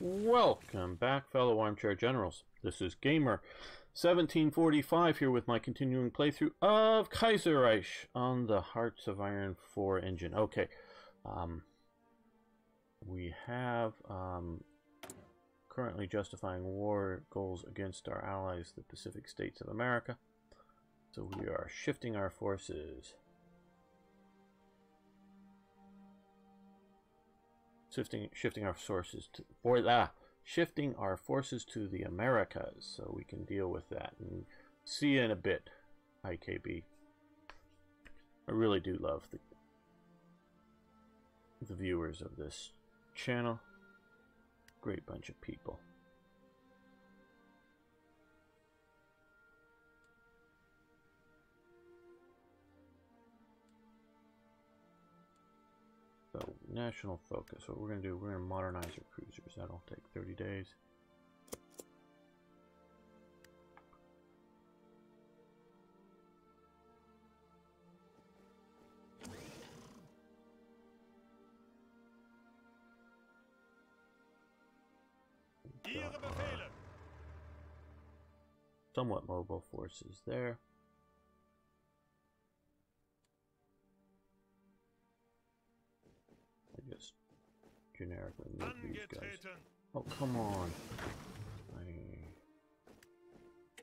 Welcome back, fellow armchair generals. This is Gamer 1745 here with my continuing playthrough of Kaiserreich on the Hearts of Iron 4 engine. Okay, we have currently justifying war goals against our allies, the Pacific States of America. So we are shifting our forces. Shifting our forces to the Americas, so we can deal with that. And see you in a bit, IKB. I really do love the viewers of this channel. Great bunch of people. So, national focus. What we're going to do, we're going to modernize our cruisers. That'll take 30 days. Somewhat mobile forces there. I just generically move these guys. Oh, come on.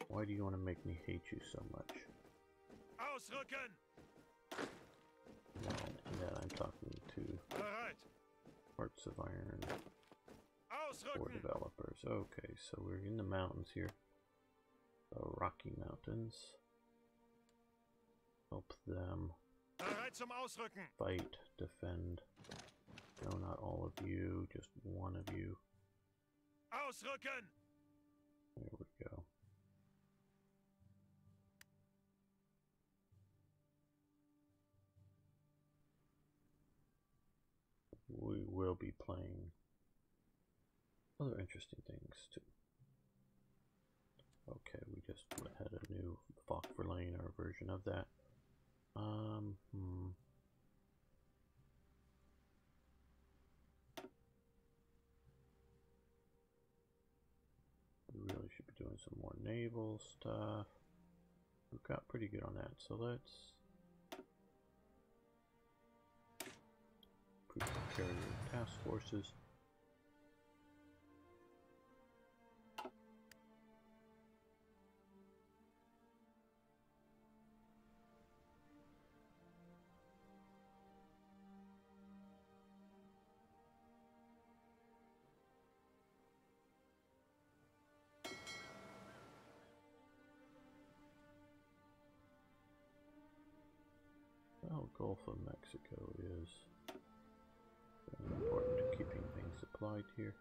Why do you want to make me hate you so much? Yeah, I'm talking to Hearts of Iron 4 developers. Okay, so we're in the mountains here. The Rocky Mountains. Help them fight, defend. No, not all of you, just one of you. There we go. We will be playing other interesting things too. Okay, we just had a new Fok Verlaine or a version of that. We really should be doing some more naval stuff. We've got pretty good on that, so let's carrier task forces. Well, Gulf of Mexico is very important to keeping things supplied here.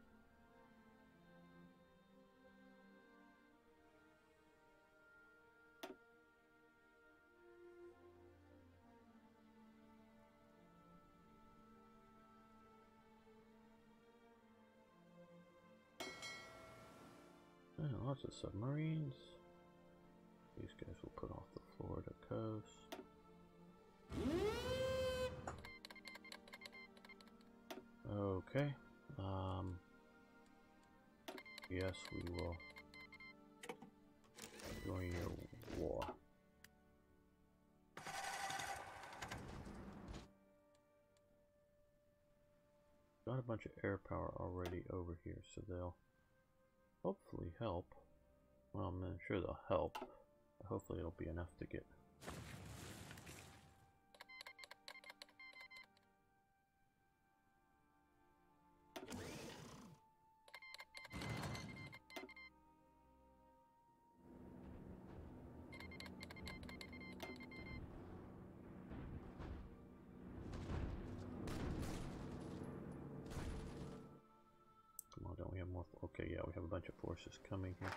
And lots of submarines. These guys will put off the Florida coast. Okay. Yes, we will join your war. Got a bunch of air power already over here, so they'll hopefully help. Well, I'm sure they'll help. Hopefully it'll be enough to get don't we have more? Okay, yeah, we have a bunch of forces coming here.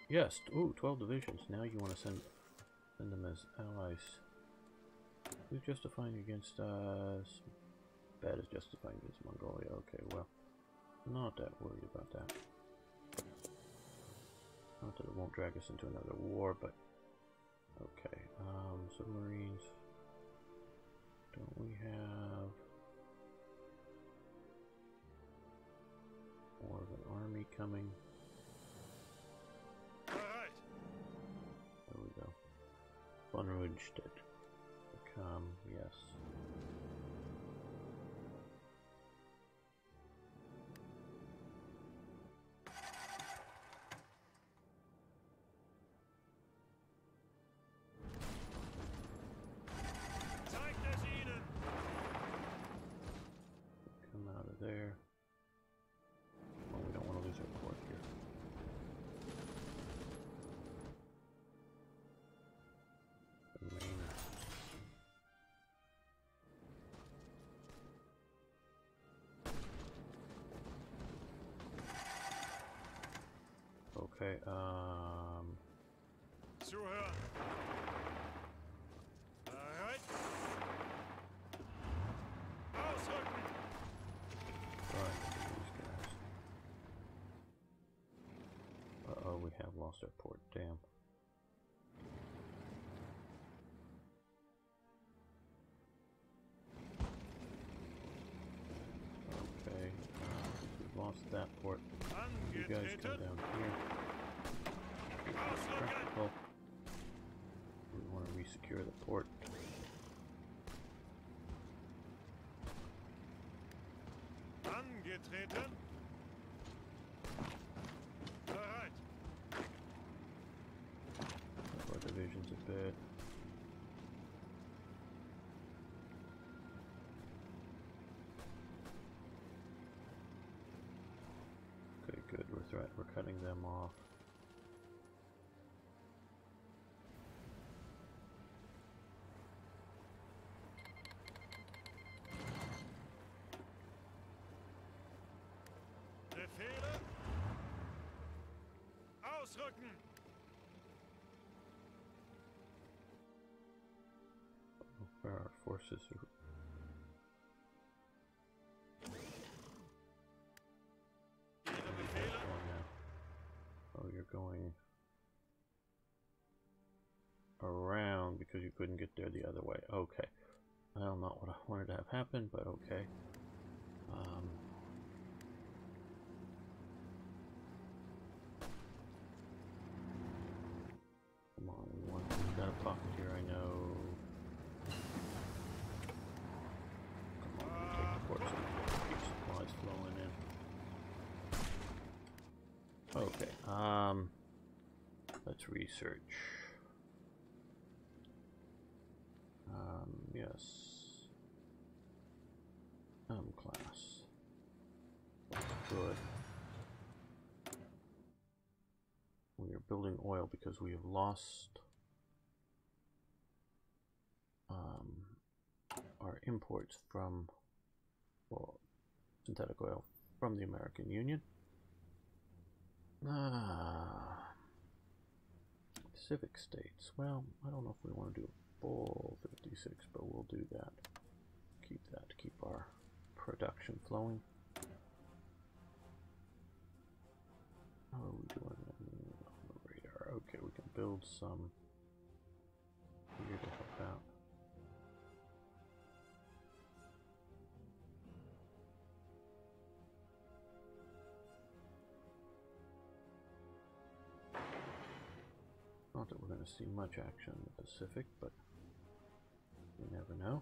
Yes, ooh, 12 divisions. Now you want to send them as allies. Who's justifying against us? Bad is justifying against Mongolia. Okay, well, not that worried about that. Not that it won't drag us into another war, but okay. Submarines. Don't we have coming. Bereit. There we go. Unregistered. Become, yes. Zeigt es ihnen. Come out of there. Oh, we don't want to lose our port here. The main. Okay, Zuhören. Bereit. Ausrücken. right, these guys. Uh-oh, we have lost our port, damn. Okay, we've lost that port. You guys come Angetreten. down here. Ausrücken. Practical. We want to resecure the port. Angetreten. Bereit. Our division's a bit. Okay, good. We're cutting them off. Befehle. Ausrücken. Where our forces are. Ihre Befehle. Oh, now. Oh, you're going around because you couldn't get there the other way. Okay. Well, not what I wanted to have happen, but okay. Come on, we've got a pocket here, I know. Come on, take the port so we can keep supplies flowing in. Okay, let's research. Yes. Class. That's good. We are building oil because we have lost our imports from, well, synthetic oil from the American Union. Pacific states. Well, I don't know if we want to do a full 56, but we'll do that. Keep that to keep our production flowing. How are we doing on the radar? Okay, we can build some here to help out. Not that we're going to see much action in the Pacific, but you never know.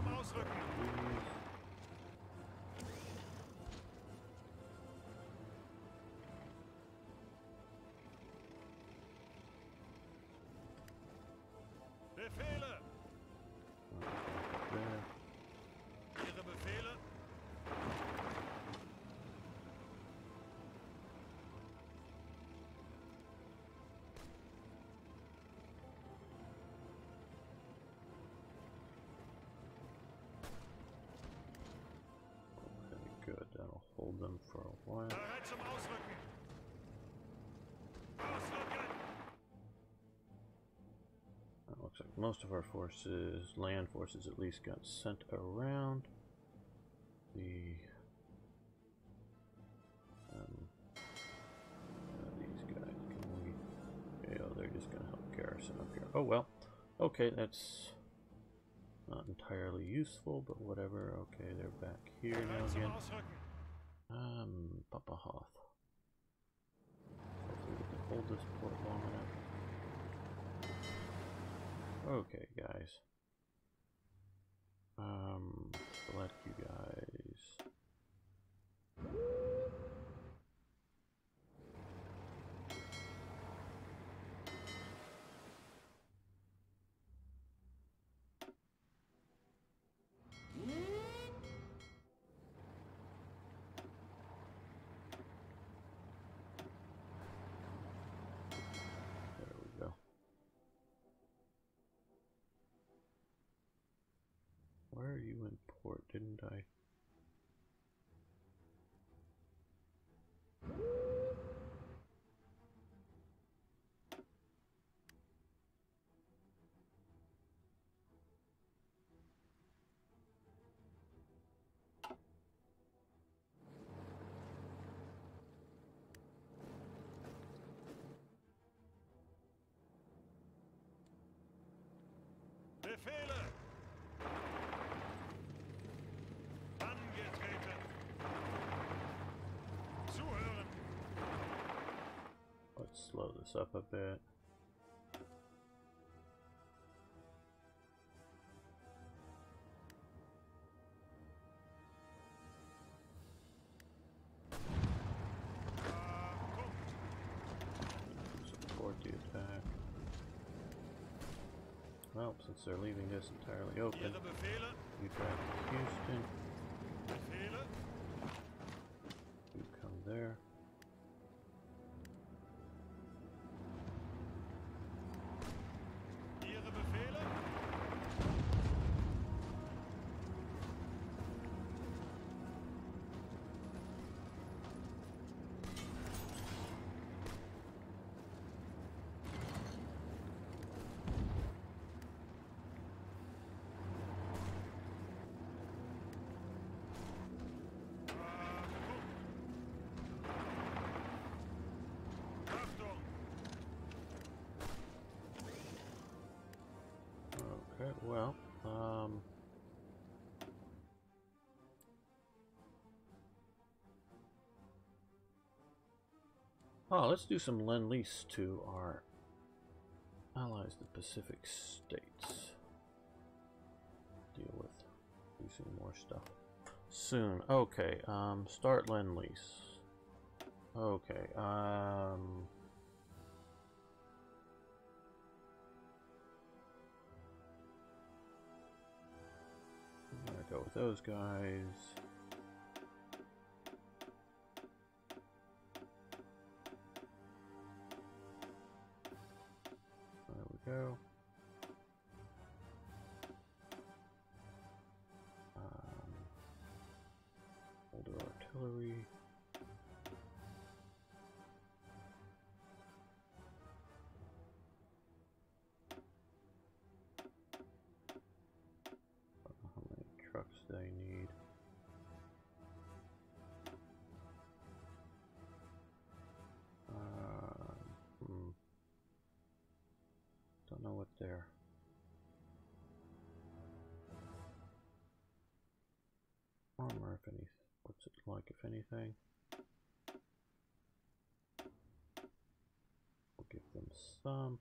zum Ausrücken. Befehle. Ihre Befehle. Good, that'll hold them for a while. Bereit zum Ausrücken. Ausrücken. It looks like most of our forces, land forces at least, got sent around. The these guys, can we? Okay, oh, they're just gonna help garrison up here. Oh well. Okay, that's not entirely useful, but whatever. Okay, they're back here now again. Papa Hoth. Hopefully we can hold this port long enough. Okay, guys. Select you guys. There we go. Where are you in port? Didn't I? Befehle. Angetreten. Zuhören. Let's slow this up a bit. Support the attack. Well, since they're leaving this entirely open, Ihre Befehle. you drive to Houston, Befehle. you come there. Ihre Befehle. Achtung. Okay, well, oh, let's do some lend-lease to our allies, the Pacific States. Deal with using more stuff soon. Okay, start lend-lease. Okay, I'm gonna go with those guys. There we go. We'll do artillery. Don't know how many trucks they need. Don't know what they're armor, if any. What's it like, if anything? We'll give them some.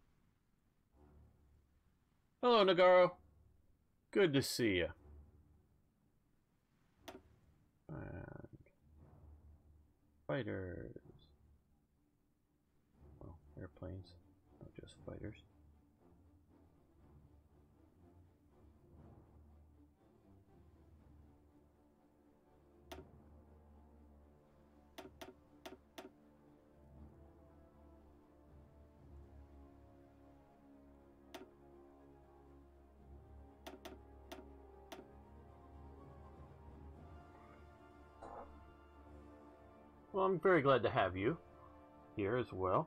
Hello, Nagaro. Good to see you. fighters. Well, airplanes, not just fighters. Well, I'm very glad to have you here as well.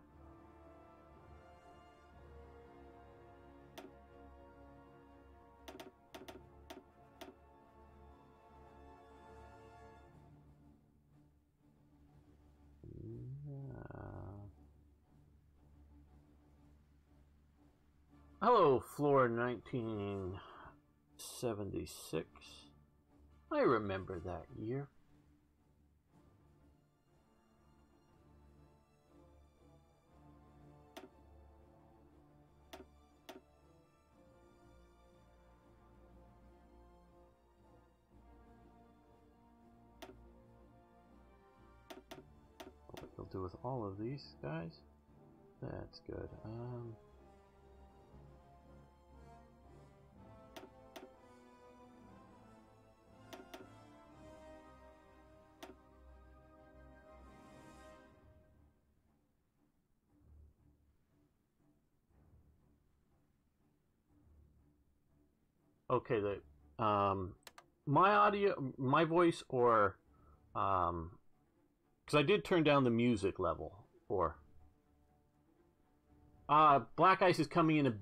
Hello, Floor 1976. I remember that year. What we'll do with all of these guys? That's good. Okay, my audio, my voice, or because I did turn down the music level for. Black Ice is coming in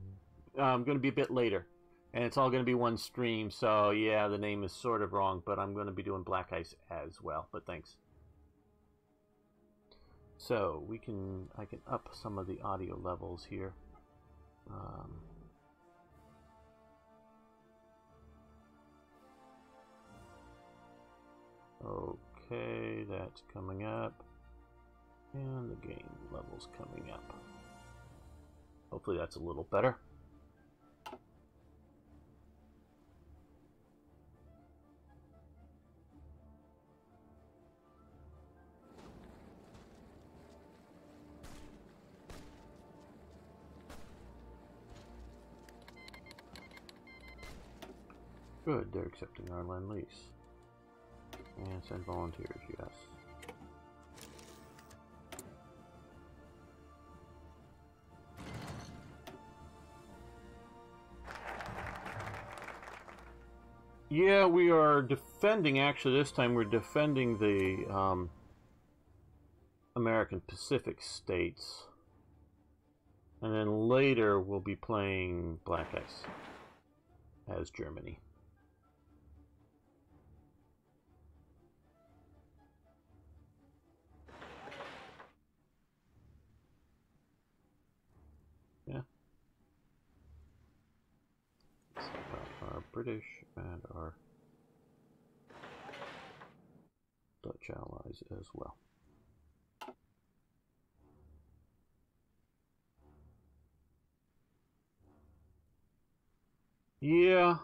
going to be a bit later, and it's all going to be one stream. So yeah, the name is sort of wrong, but I'm going to be doing Black Ice as well. But thanks. So I can up some of the audio levels here. Okay, that's coming up. And the game level's coming up. Hopefully that's a little better. Good, they're accepting our land lease. And send volunteers, yes. Yeah, we are defending, actually this time we're defending the American Pacific states. And then later we'll be playing Black Ice as Germany. Yeah. So our British and our Dutch allies as well. Yeah,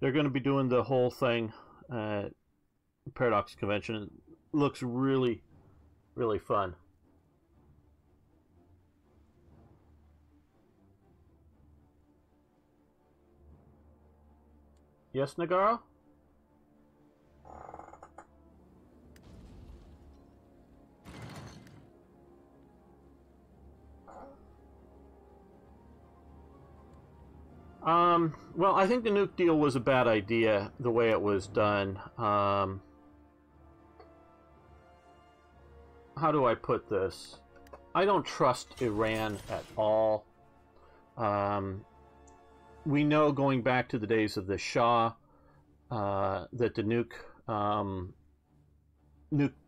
they're going to be doing the whole thing at Paradox Convention. It looks really, really fun. Yes, Nagaro? Well, I think the nuke deal was a bad idea, the way it was done. How do I put this? I don't trust Iran at all. We know, going back to the days of the Shah, that the nuke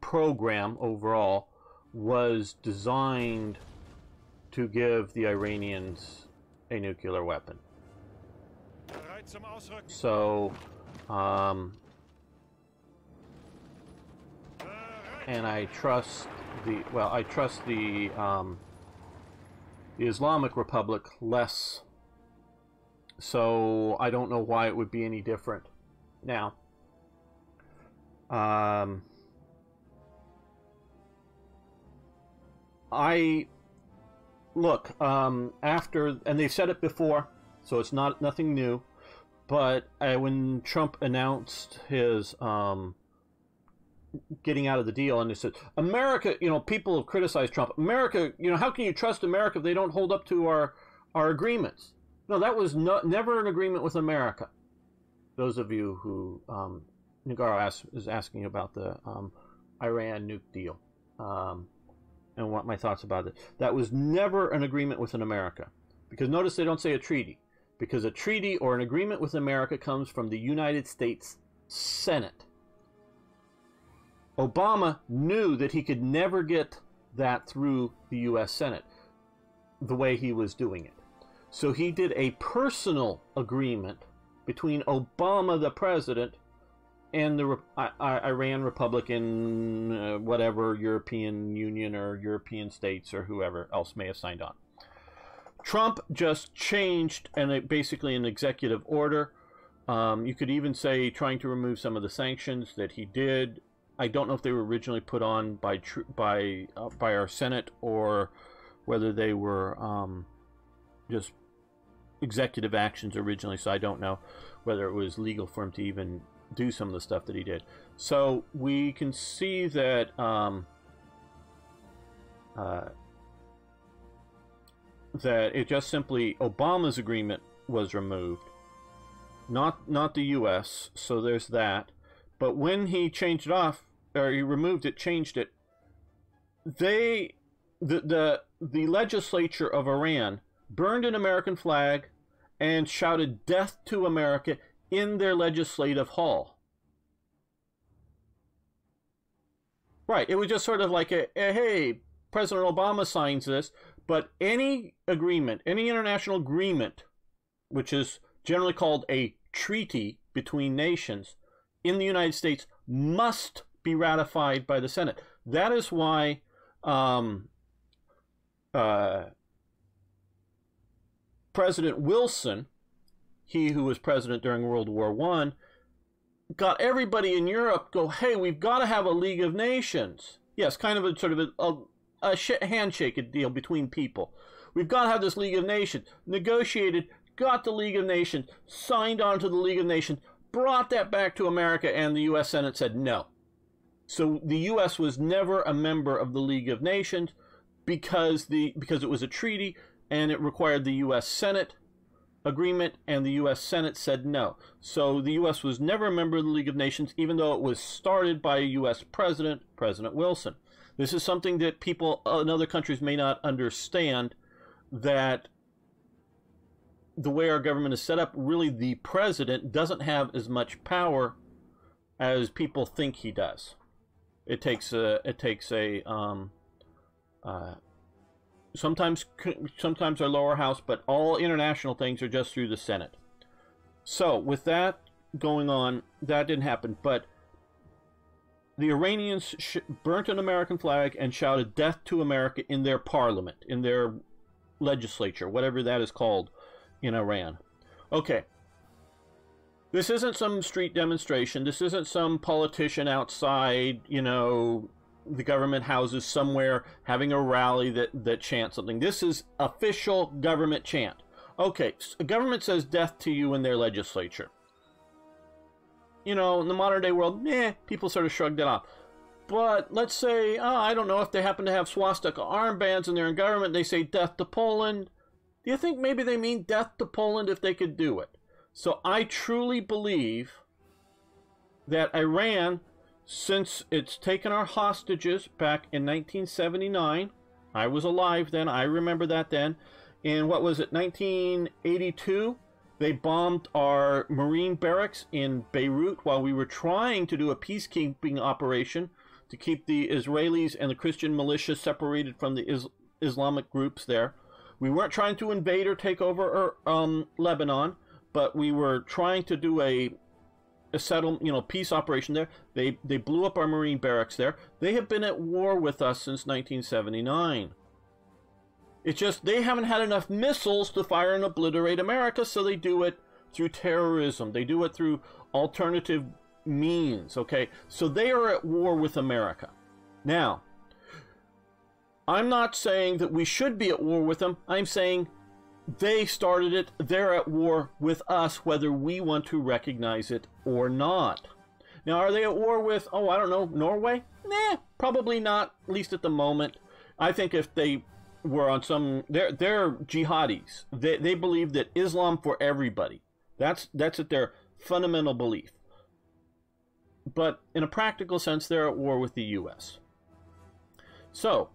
program overall was designed to give the Iranians a nuclear weapon. So, and I trust the Islamic Republic less. So I don't know why it would be any different. Now, I look after, and they've said it before, so it's nothing new. But when Trump announced his getting out of the deal, and they said, America, people have criticized Trump. America, how can you trust America if they don't hold up to our agreements? No, that was never an agreement with America. Those of you who Nagaro is asking about the Iran nuke deal and what my thoughts about it. That was never an agreement with America. Because notice they don't say a treaty. Because a treaty or an agreement with America comes from the United States Senate. Obama knew that he could never get that through the U.S. Senate the way he was doing it. So he did a personal agreement between Obama, the president, and the Iran Republican, whatever, European Union or European states or whoever else may have signed on. Trump just changed basically an executive order. You could even say trying to remove some of the sanctions that he did. I don't know if they were originally put on by our Senate or whether they were just executive actions originally. So I don't know whether it was legal for him to even do some of the stuff that he did. So we can see that that it just simply Obama's agreement was removed, not the U.S. So there's that. But when he changed it off, or he removed it, changed it, the legislature of Iran burned an American flag and shouted "Death to America" in their legislative hall. Right, it was just sort of like hey, President Obama signs this, but any agreement, any international agreement, which is generally called a treaty between nations, in the United States must be ratified by the Senate. That is why President Wilson, he who was president during World War I, got everybody in Europe go, hey, we've got to have a League of Nations. Yes, kind of a sort of a handshake deal between people. We've got to have this League of Nations. Negotiated, got the League of Nations, signed on to the League of Nations, brought that back to America, and the U.S. Senate said no. So the U.S. was never a member of the League of Nations because it was a treaty and it required the U.S. Senate agreement, and the U.S. Senate said no. So the U.S. was never a member of the League of Nations, even though it was started by a U.S. president, President Wilson. This is something that people in other countries may not understand, that the way our government is set up, really the president doesn't have as much power as people think he does. It takes sometimes our lower house, but all international things are just through the Senate. So with that going on, that didn't happen. But the Iranians burnt an American flag and shouted "Death to America" in their parliament, in their legislature, whatever that is called in Iran. Okay. This isn't some street demonstration. This isn't some politician outside, the government houses somewhere having a rally that chants something. This is official government chant. Okay, so the government says "death to you" in their legislature. In the modern day world, people sort of shrugged it off. But let's say, I don't know, if they happen to have swastika armbands and they're in government, they say "death to Poland." Do you think maybe they mean "death to Poland" if they could do it? So I truly believe that Iran, since it's taken our hostages back in 1979, I was alive then, I remember that then, in 1982, they bombed our Marine barracks in Beirut while we were trying to do a peacekeeping operation to keep the Israelis and the Christian militia separated from the Islamic groups there. We weren't trying to invade or take over Lebanon, but we were trying to do a peace operation there. They blew up our Marine barracks there. They have been at war with us since 1979. It's just they haven't had enough missiles to fire and obliterate America, so they do it through terrorism. They do it through alternative means, okay? So they are at war with America. Now, I'm not saying that we should be at war with them. I'm saying they started it. They're at war with us, whether we want to recognize it or not. Now, are they at war with, oh, I don't know, Norway? Nah, probably not, at least at the moment. I think if they were on some, they're jihadis. They believe that Islam for everybody. That's at their fundamental belief. But in a practical sense, they're at war with the U.S. So,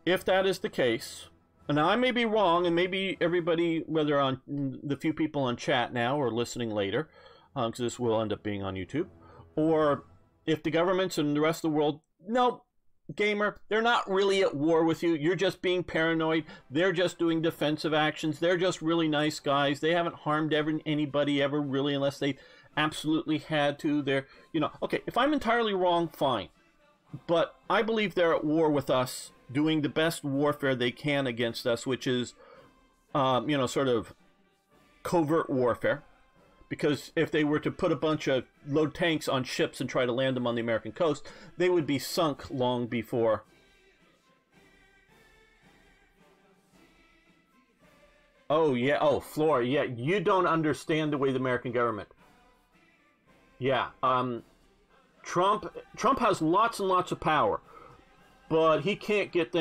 if that is the case, and now I may be wrong, and maybe everybody, whether on the few people on chat now or listening later, because this will end up being on YouTube, or if the governments and the rest of the world, no, gamer, they're not really at war with you. You're just being paranoid. They're just doing defensive actions. They're just really nice guys. They haven't harmed anybody ever really unless they absolutely had to. They're, okay, if I'm entirely wrong, fine. But I believe they're at war with us, doing the best warfare they can against us, which is, sort of covert warfare. Because if they were to put a bunch of load tanks on ships and try to land them on the American coast, they would be sunk long before. Oh, yeah. Oh, Flora. Yeah, you don't understand the way the American government. Yeah. Trump has lots and lots of power, but he cannot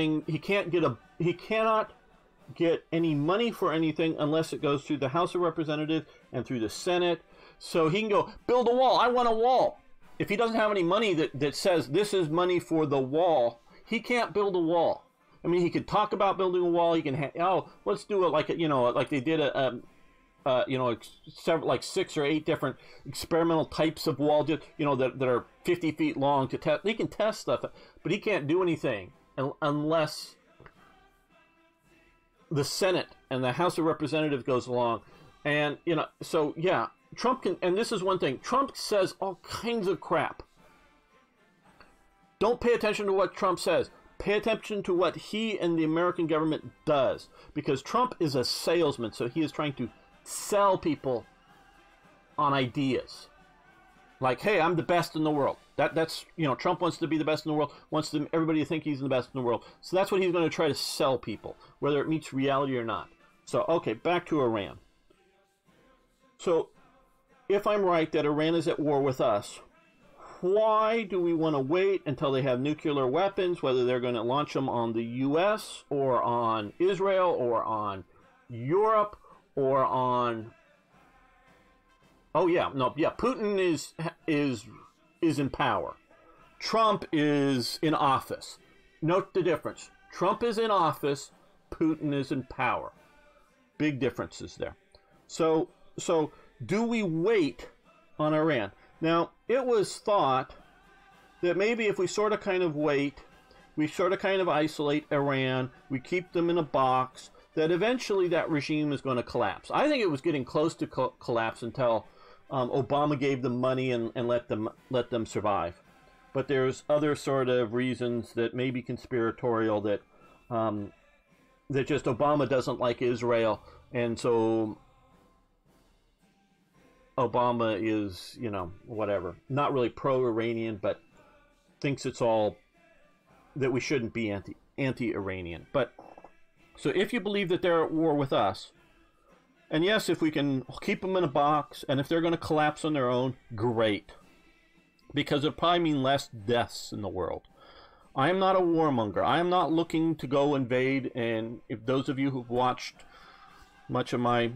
get any money for anything unless it goes through the House of Representatives and through the Senate. So he can go, build a wall. I want a wall. If he doesn't have any money that says this is money for the wall, he can't build a wall. I mean, he could talk about building a wall. He can, let's do it like they did several, like 6 or 8 different experimental types of wall, that are 50 feet long to test. He can test stuff, but he can't do anything unless the Senate and the House of Representatives goes along. And, so yeah, Trump can, and this is one thing, Trump says all kinds of crap. Don't pay attention to what Trump says. Pay attention to what he and the American government does. Because Trump is a salesman, so he is trying to sell people on ideas. Like, hey, I'm the best in the world. That's Trump wants to be the best in the world, wants everybody to think he's the best in the world. So that's what he's going to try to sell people, whether it meets reality or not. So, okay, back to Iran. So, if I'm right that Iran is at war with us, why do we want to wait until they have nuclear weapons, whether they're going to launch them on the U.S. or on Israel or on Europe or on... Oh, yeah, no, yeah, Putin is in power. Trump is in office. Note the difference. Trump is in office, Putin is in power. Big differences there. So do we wait on Iran? Now, it was thought that maybe if we sort of kind of wait, we sort of kind of isolate Iran, we keep them in a box, that eventually that regime is going to collapse. I think it was getting close to collapse until Obama gave them money and let them survive. But there's other sort of reasons that may be conspiratorial, that just Obama doesn't like Israel, and so Obama is, whatever, not really pro-Iranian, but thinks it's all that we shouldn't be anti-Iranian. But so if you believe that they're at war with us, and yes, if we can keep them in a box, and if they're going to collapse on their own, great. Because it'll probably mean less deaths in the world. I am not a warmonger. I am not looking to go invade, and if those of you who've watched much of my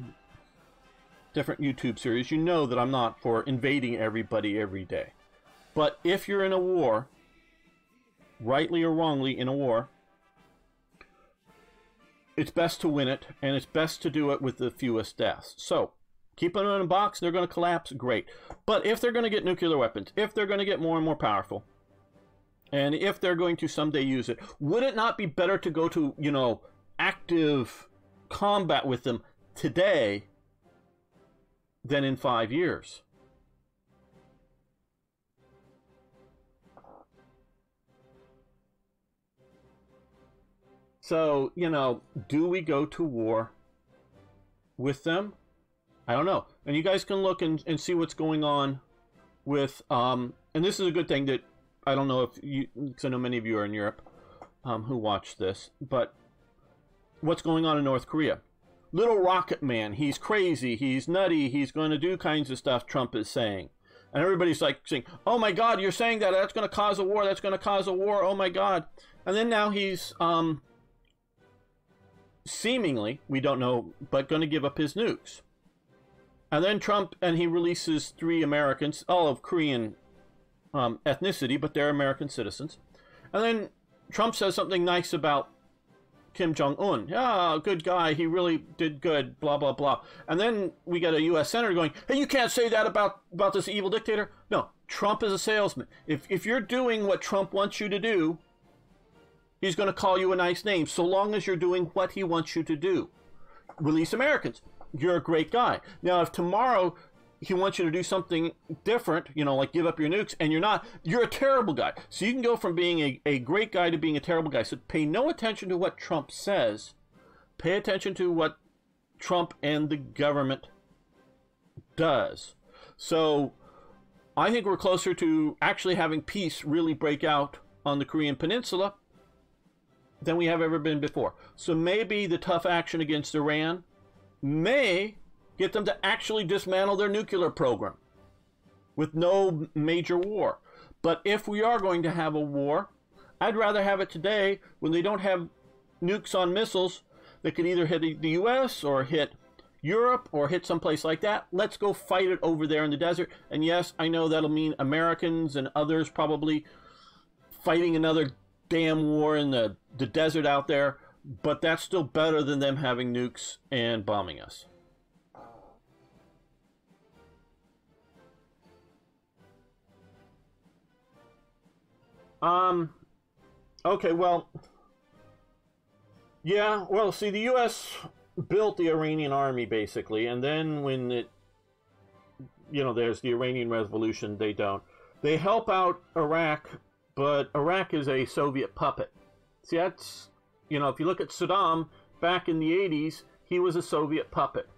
different YouTube series, you know that I'm not for invading everybody every day. But if you're in a war, rightly or wrongly in a war, it's best to win it, and it's best to do it with the fewest deaths. So, keep them in a box, they're going to collapse, great. But if they're going to get nuclear weapons, if they're going to get more and more powerful, and if they're going to someday use it, would it not be better to go to, active combat with them today than in 5 years? So, do we go to war with them? I don't know. And you guys can look and see what's going on with, and this is a good thing that I don't know if you, because I know many of you are in Europe who watch this, but what's going on in North Korea? Little rocket man, he's crazy, he's nutty, he's going to do kinds of stuff, Trump is saying. And everybody's like saying, oh my God, you're saying that, that's going to cause a war, that's going to cause a war, oh my God. And then now he's seemingly, we don't know, but going to give up his nukes. And then Trump, and he releases 3 Americans, all of Korean ethnicity, but they're American citizens. And then Trump says something nice about Kim Jong-un. Yeah, good guy, he really did good, blah, blah, blah. And then we got a U.S. senator going, hey, you can't say that about this evil dictator. No, Trump is a salesman. If you're doing what Trump wants you to do, he's going to call you a nice name, so long as you're doing what he wants you to do. Release Americans. You're a great guy. Now, if tomorrow he wants you to do something different, you know, like give up your nukes, and you're not, you're a terrible guy. So you can go from being a great guy to being a terrible guy. So pay no attention to what Trump says. Pay attention to what Trump and the government does. So I think we're closer to actually having peace really break out on the Korean Peninsula than we have ever been before. So maybe the tough action against Iran may get them to actually dismantle their nuclear program with no major war. But if we are going to have a war, I'd rather have it today when they don't have nukes on missiles that could either hit the US or hit Europe or hit someplace like that. Let's go fight it over there in the desert. And yes, I know that'll mean Americans and others probably fighting another damn war in the desert out there, but that's still better than them having nukes and bombing us. Okay, well, yeah, well, see, the U.S. built the Iranian army, basically, and then when it, you know, there's the Iranian Revolution, they don't. They help out Iraq, but Iraq is a Soviet puppet. See, that's, you know, if you look at Saddam, back in the 80s, he was a Soviet puppet.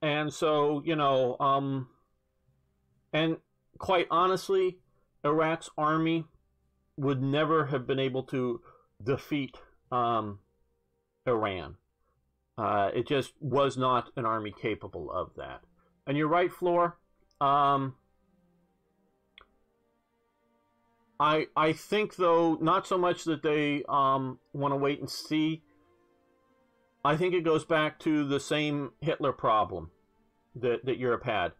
And so, you know, and quite honestly, Iraq's army would never have been able to defeat Iran. It just was not an army capable of that. And you're right, Floor. I think, though, not so much that they want to wait and see. I think it goes back to the same Hitler problem that Europe had.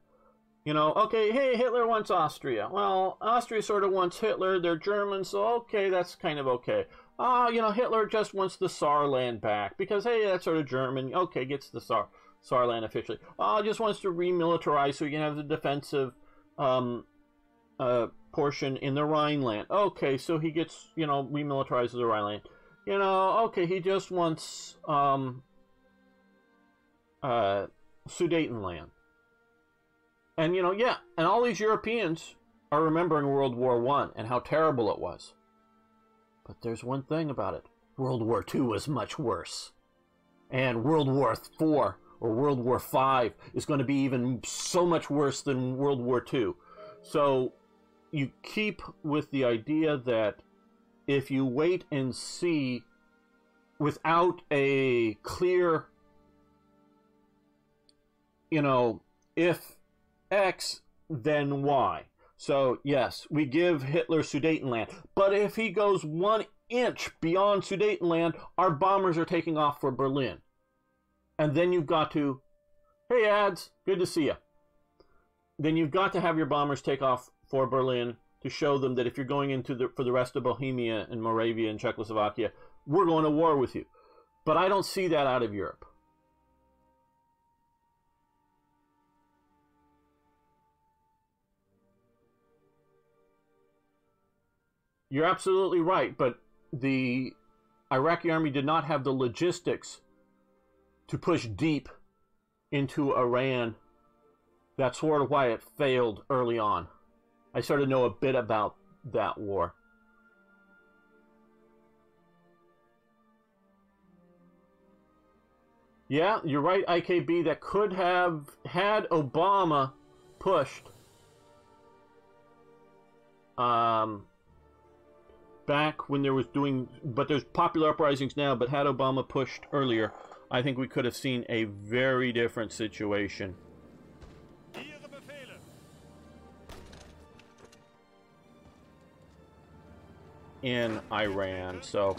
You know, okay, hey, Hitler wants Austria. Well, Austria sort of wants Hitler. They're German, so okay, that's kind of okay. You know, Hitler just wants the Saarland back because, hey, that's sort of German. Okay, gets the Saarland officially. Just wants to remilitarize so you can have the defensive portion in the Rhineland. Okay, so he gets, you know, remilitarizes the Rhineland. You know, okay, he just wants Sudetenland. And, you know, yeah, and all these Europeans are remembering World War I and how terrible it was. But there's one thing about it. World War II was much worse. And World War IV or World War V is going to be even so much worse than World War II. So you keep with the idea that if you wait and see without a clear, you know, if X, then Y. So, yes, we give Hitler Sudetenland. But if he goes 1 inch beyond Sudetenland, our bombers are taking off for Berlin. And then you've got to, hey, ads, good to see you. Then you've got to have your bombers take off for Berlin to show them that if you're going into for the rest of Bohemia and Moravia and Czechoslovakia, we're going to war with you. But I don't see that out of Europe. You're absolutely right, but the Iraqi army did not have the logistics to push deep into Iran. That's sort of why it failed early on. I sort of know a bit about that war. Yeah, you're right, IKB. That could have had Obama pushed back when there was doing, but there's popular uprisings now, but had Obama pushed earlier, I think we could have seen a very different situation. Ihre Befehle. In Iran. So,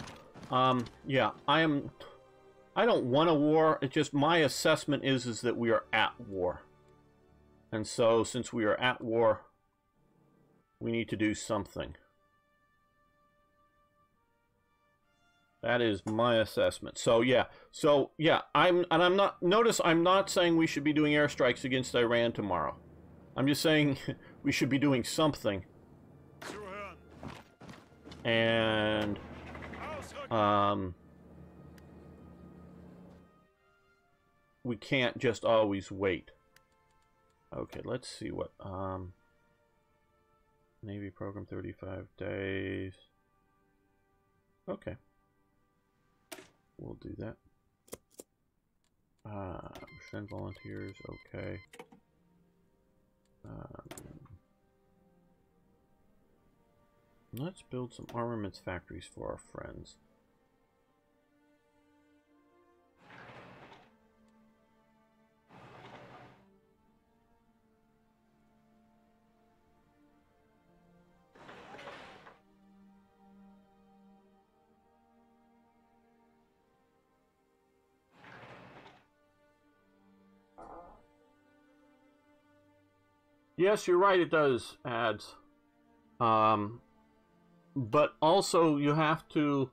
yeah, I don't want a war. It's just my assessment is that we are at war. And so, since we are at war, we need to do something. That is my assessment. So yeah, I'm not, notice I'm not saying we should be doing airstrikes against Iran tomorrow. I'm just saying we should be doing something. Zuhören. And we can't just always wait. Okay, let's see what Navy program 35 days. Okay. We'll do that. Send volunteers, okay. Let's build some armaments factories for our friends. Yes, you're right, it does ads. But also you have to,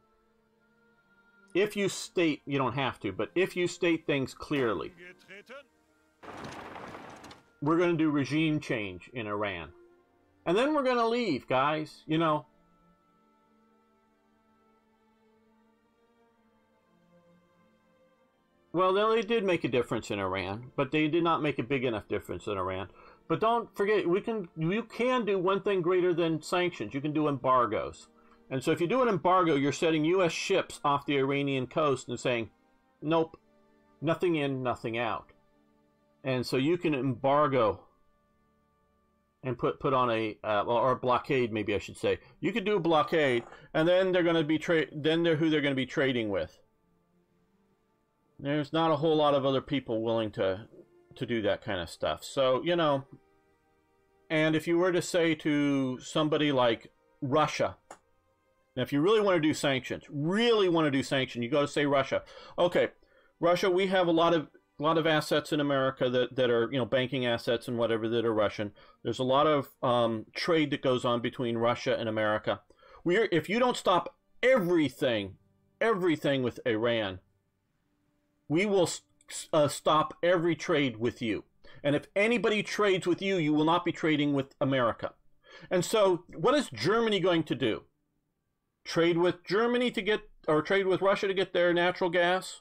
if you state, you don't have to, but if you state things clearly, we're going to do regime change in Iran. And then we're going to leave, guys, you know. Well, they did make a difference in Iran, but they did not make a big enough difference in Iran. But don't forget, you can do one thing greater than sanctions. You can do embargoes. And so if you do an embargo, you're setting U.S. ships off the Iranian coast and saying, nope, nothing in, nothing out. And so you can embargo and put on a or a blockade, maybe I should say. You could do a blockade, and then they're going to be who they're going to be trading with. There's not a whole lot of other people willing to do that kind of stuff. So, you know, and if you were to say to somebody like Russia, now if you really want to do sanctions, you go to say Russia. Okay, Russia, we have a lot of assets in America that are, you know, banking assets and whatever that are Russian. There's a lot of trade that goes on between Russia and America. If you don't stop everything with Iran, we will stop every trade with you. And if anybody trades with you, you will not be trading with America. And so what is Germany going to do? Trade with Germany to get, or trade with Russia to get their natural gas?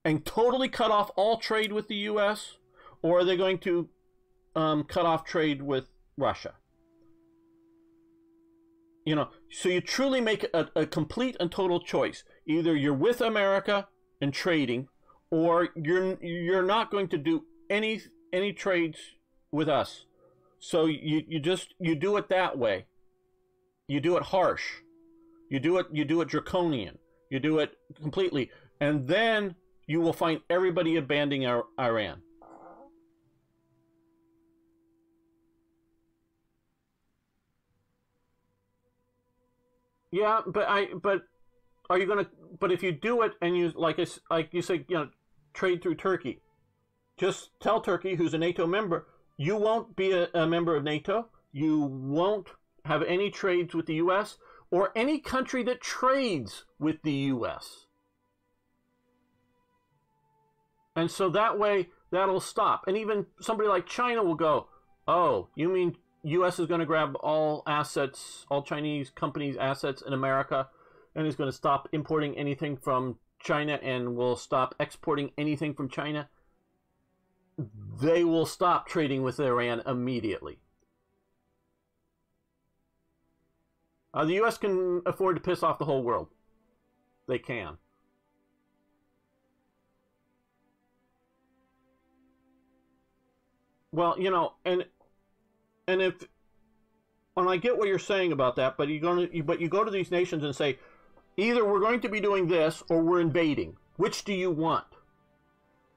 And totally cut off all trade with the U.S.? Or are they going to cut off trade with Russia? You know, so you truly make a complete and total choice. Either you're with America and trading, or you're not going to do any trades with us. So you do it that way. You do it harsh. You do it draconian. You do it completely, and then you will find everybody abandoning Iran. Yeah, but are you gonna? But if you do it and you like you say, you know, trade through Turkey, just tell Turkey, who's a NATO member, you won't be a member of NATO. You won't have any trades with the U.S. or any country that trades with the U.S. And so that way, that'll stop. And even somebody like China will go, oh, you mean U.S. is going to grab all assets, all Chinese companies' assets in America, and is going to stop importing anything from China and will stop exporting anything from China? They will stop trading with Iran immediately. The U.S. can afford to piss off the whole world. They can. Well, you know, and if, and I get what you're saying about that, but you go to these nations and say, either we're going to be doing this or we're invading. Which do you want?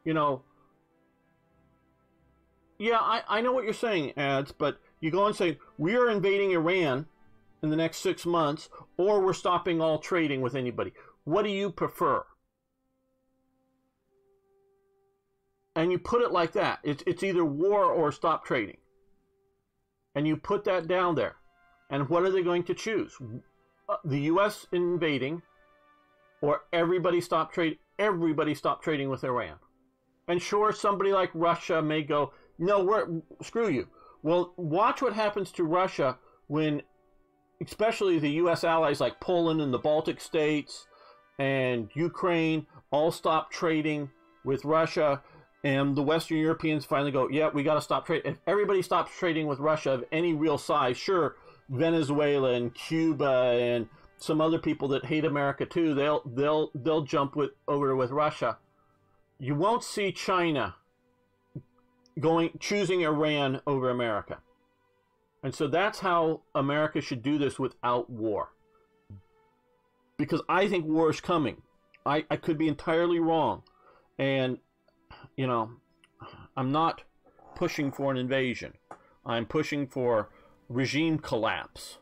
You know, yeah, I know what you're saying, Ads, but you go and say, we are invading Iran in the next 6 months, or we're stopping all trading with anybody. What do you prefer? And you put it like that. It's either war or stop trading. And you put that down there. And what are they going to choose? The U.S. invading, or everybody stop trading with Iran. And sure, somebody like Russia may go, no, screw you. Well, watch what happens to Russia when, especially the U.S. allies like Poland and the Baltic states and Ukraine all stop trading with Russia, and the Western Europeans finally go, yeah, we got to stop trading. If everybody stops trading with Russia of any real size, sure, Venezuela and Cuba and some other people that hate America too, they'll jump over with Russia. You won't see China choosing Iran over America. And so that's how America should do this without war. Because I think war is coming. I could be entirely wrong. And, you know, I'm not pushing for an invasion. I'm pushing for regime collapse.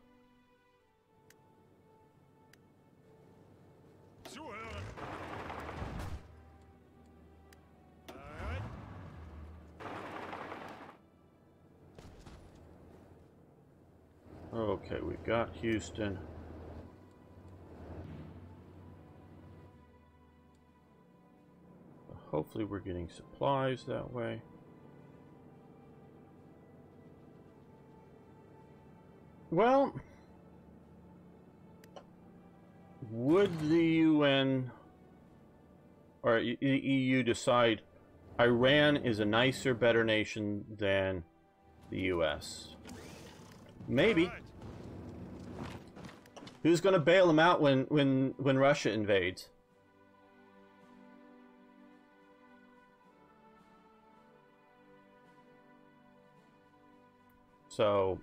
Okay, we've got Houston. Hopefully we're getting supplies that way. Well, would the UN or the EU decide Iran is a nicer, better nation than the US? Maybe. Who's going to bail them out when Russia invades? So,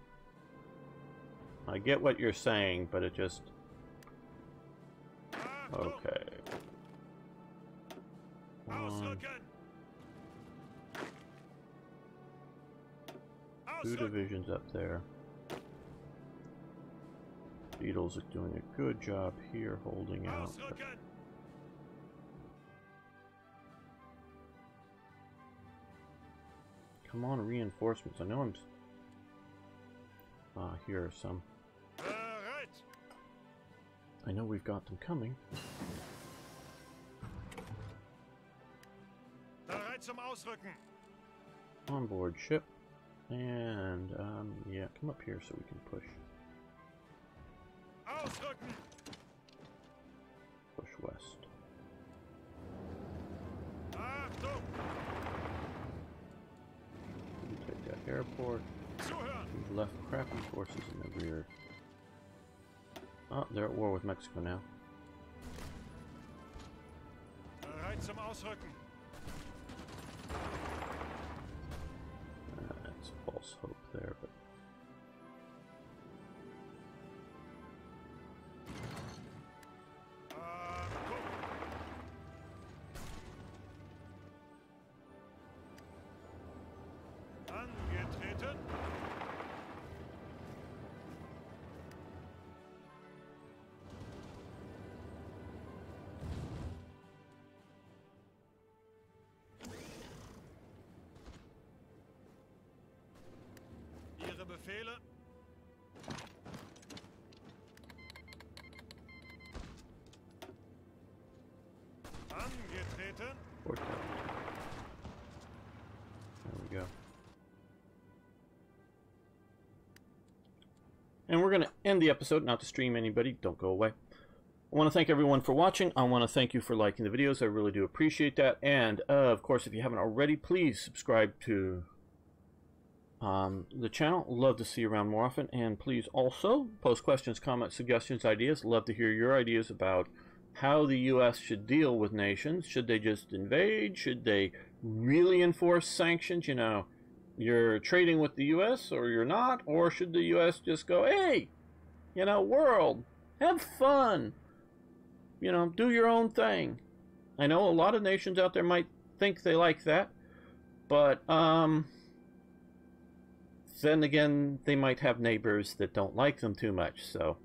I get what you're saying, but it just... Okay. Two divisions up there. Beatles are doing a good job here holding out. Come on, reinforcements. I know I'm... here are some. I know we've got them coming. On board ship. And, yeah, come up here so we can push. Push west. We take that airport. We've left crappy forces in the rear. Oh, they're at war with Mexico now. That's false hope there, but... Befehle. Angetreten. There we go. And we're going to end the episode, not to stream anybody. Don't go away. I want to thank everyone for watching. I want to thank you for liking the videos. I really do appreciate that. And, of course, if you haven't already, please subscribe to the channel. Love to see you around more often. And please also post questions, comments, suggestions, ideas. Love to hear your ideas about how the U.S. should deal with nations. Should they just invade? Should they really enforce sanctions? You know, you're trading with the US or you're not, or should the US just go, hey, you know, world, have fun, you know, do your own thing. I know a lot of nations out there might think they like that, but then again, they might have neighbors that don't like them too much, so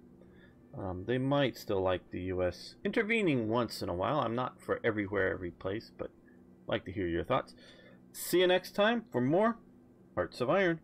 they might still like the US intervening once in a while. I'm not for everywhere, every place, but I'd like to hear your thoughts. See you next time for more Hearts of Iron.